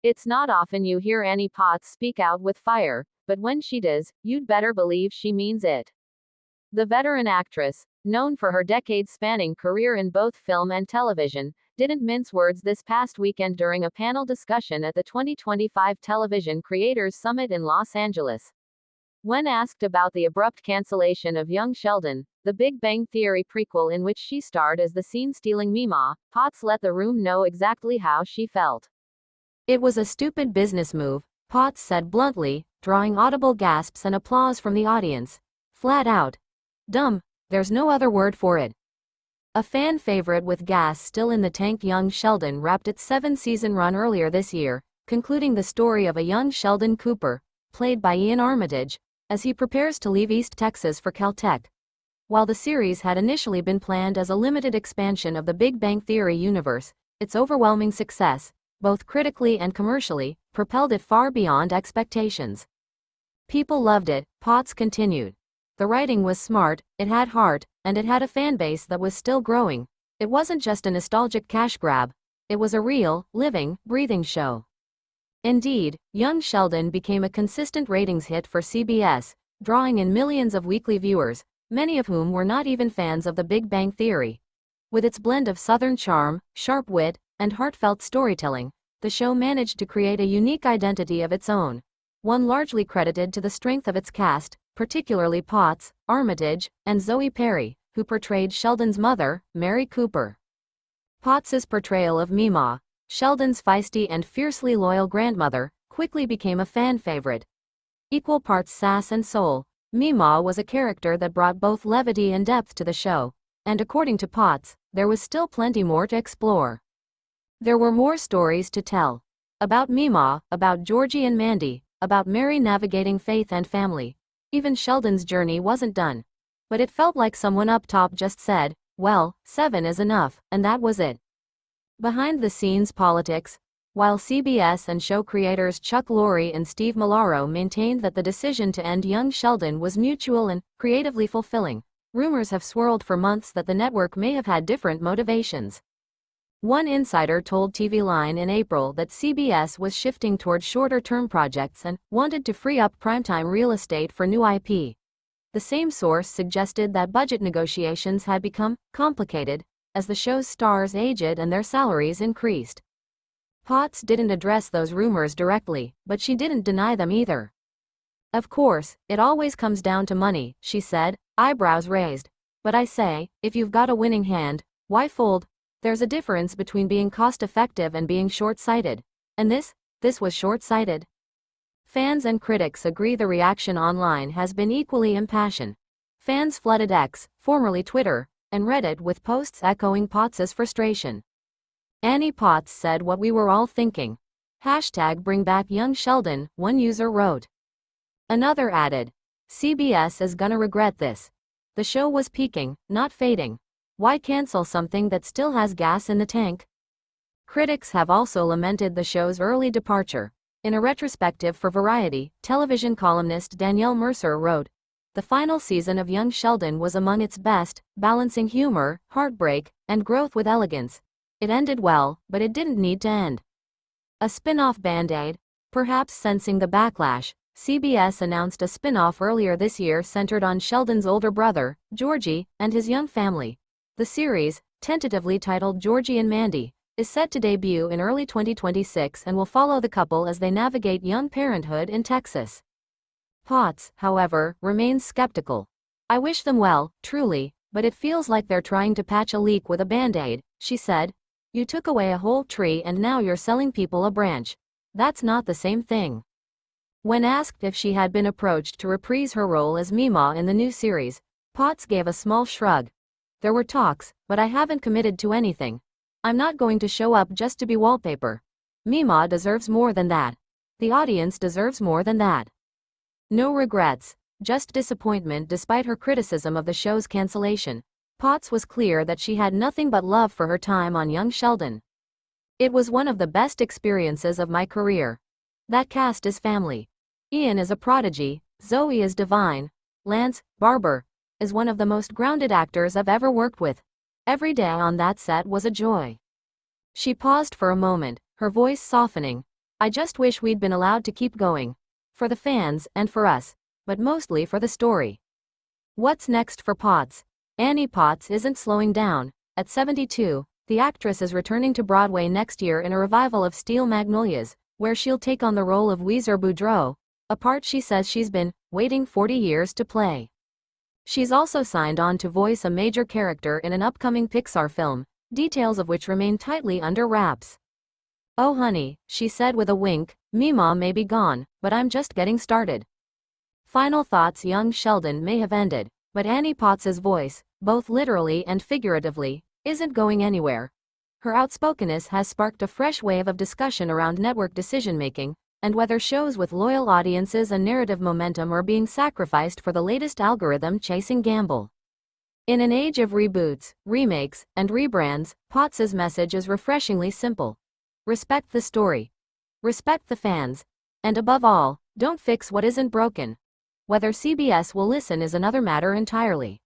It's not often you hear Annie Potts speak out with fire, but when she does, you'd better believe she means it. The veteran actress, known for her decade-spanning career in both film and television, didn't mince words this past weekend during a panel discussion at the 2025 Television Creators Summit in Los Angeles. When asked about the abrupt cancellation of Young Sheldon, the Big Bang Theory prequel in which she starred as the scene-stealing Mima, Potts let the room know exactly how she felt. "It was a stupid business move," Potts said bluntly, drawing audible gasps and applause from the audience. "Flat out. Dumb. There's no other word for it." A fan favorite with gas still in the tank, Young Sheldon wrapped its 7-season run earlier this year, concluding the story of a young Sheldon Cooper, played by Ian Armitage, as he prepares to leave East Texas for Caltech. While the series had initially been planned as a limited expansion of the Big Bang Theory universe, its overwhelming success, both critically and commercially, propelled it far beyond expectations. "People loved it," Potts continued. "The writing was smart, it had heart, and it had a fanbase that was still growing. It wasn't just a nostalgic cash grab. It was a real, living, breathing show." Indeed, Young Sheldon became a consistent ratings hit for CBS, drawing in millions of weekly viewers, many of whom were not even fans of The Big Bang Theory. With its blend of Southern charm, sharp wit, and heartfelt storytelling, the show managed to create a unique identity of its own, one largely credited to the strength of its cast, particularly Potts, Armitage, and Zoe Perry, who portrayed Sheldon's mother, Mary Cooper. Potts's portrayal of Mima, Sheldon's feisty and fiercely loyal grandmother, quickly became a fan favorite. Equal parts sass and soul, Mima was a character that brought both levity and depth to the show, and according to Potts, there was still plenty more to explore. There were more stories to tell. About Mima, about Georgie and Mandy, about Mary navigating faith and family. Even Sheldon's journey wasn't done. But it felt like someone up top just said, "Well, 7 is enough," and that was it. Behind-the-scenes politics. While CBS and show creators Chuck Lorre and Steve Malaro maintained that the decision to end Young Sheldon was mutual and creatively fulfilling, rumors have swirled for months that the network may have had different motivations. One insider told TV Line in April that CBS was shifting toward shorter-term projects and wanted to free up primetime real estate for new IP. The same source suggested that budget negotiations had become complicated as the show's stars aged and their salaries increased. Potts didn't address those rumors directly, but she didn't deny them either. "Of course, it always comes down to money," she said, eyebrows raised. "But I say, if you've got a winning hand, why fold? There's a difference between being cost-effective and being short-sighted. And this was short-sighted." Fans and critics agree. The reaction online has been equally impassioned. Fans flooded X, formerly Twitter, and Reddit with posts echoing Potts's frustration. "Annie Potts said what we were all thinking. #BringBack Young Sheldon," one user wrote. Another added, "CBS is gonna regret this. The show was peaking, not fading. Why cancel something that still has gas in the tank?" Critics have also lamented the show's early departure. In a retrospective for Variety, television columnist Danielle Mercer wrote, "The final season of Young Sheldon was among its best, balancing humor, heartbreak, and growth with elegance. It ended well, but it didn't need to end." A spin-off Band-Aid? Perhaps sensing the backlash, CBS announced a spin-off earlier this year centered on Sheldon's older brother, Georgie, and his young family. The series, tentatively titled Georgie and Mandy, is set to debut in early 2026 and will follow the couple as they navigate young parenthood in Texas. Potts, however, remains skeptical. "I wish them well, truly, but it feels like they're trying to patch a leak with a Band-Aid," she said. "You took away a whole tree and now you're selling people a branch. That's not the same thing." When asked if she had been approached to reprise her role as Mima in the new series, Potts gave a small shrug. "There were talks, but I haven't committed to anything. I'm not going to show up just to be wallpaper. Mima deserves more than that. The audience deserves more than that." No regrets, just disappointment. Despite her criticism of the show's cancellation, Potts was clear that she had nothing but love for her time on Young Sheldon. "It was one of the best experiences of my career. That cast is family. Ian is a prodigy, Zoe is divine. Lance, Barber, is one of the most grounded actors I've ever worked with. Every day on that set was a joy." She paused for a moment, her voice softening. I just wish we'd been allowed to keep going. For the fans, and for us. But mostly for the story. What's next for Potts? Annie Potts isn't slowing down. At 72, the actress is returning to Broadway next year in a revival of Steel Magnolias, where she'll take on the role of Weezer Boudreaux, a part she says she's been waiting 40 years to play. She's also signed on to voice a major character in an upcoming Pixar film, details of which remain tightly under wraps. "Oh honey," she said with a wink, "Meemaw may be gone, but I'm just getting started." Final thoughts. Young Sheldon may have ended, but Annie Potts's voice, both literally and figuratively, isn't going anywhere. Her outspokenness has sparked a fresh wave of discussion around network decision-making, and whether shows with loyal audiences and narrative momentum are being sacrificed for the latest algorithm-chasing gamble. In an age of reboots, remakes, and rebrands, Potts's message is refreshingly simple. Respect the story. Respect the fans. And above all, don't fix what isn't broken. Whether CBS will listen is another matter entirely.